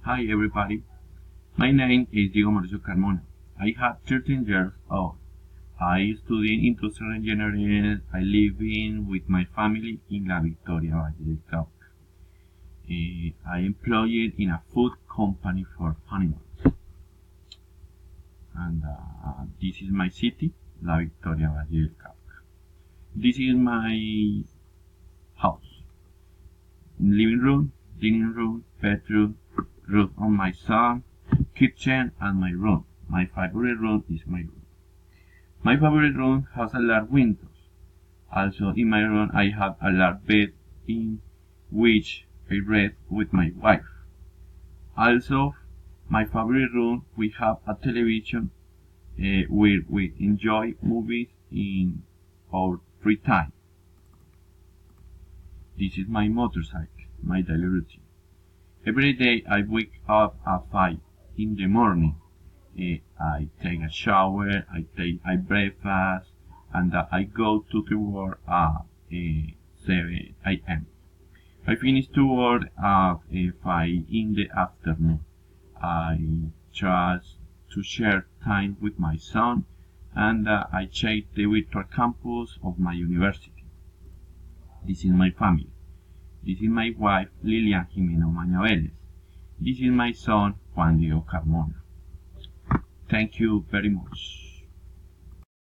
Hi everybody, my name is Diego Mauricio Carmona. I have 13 years old. I study industrial engineering. I live in with my family in La Victoria, Valle del Cauca. I employed in a food company for animals. And this is my city, La Victoria, Valle del Cauca. This is my house. Living room, dining room, bedroom, room on my son, kitchen, and my room. My favorite room is my room. My favorite room has a large windows. Also in my room I have a large bed in which I read with my wife. Also, my favorite room we have a television where we enjoy movies in our free time. This is my motorcycle, my daily routine. Every day I wake up at 5 in the morning. I take a shower, I breakfast, and I go to the work at 7 a.m. I finish to work at 5 in the afternoon. I try to share time with my son, and I check the virtual campus of my university. This is my family. This is my wife, Lilian Jimeno Mañaveles. This is my son, Juan Diego Carmona. Thank you very much.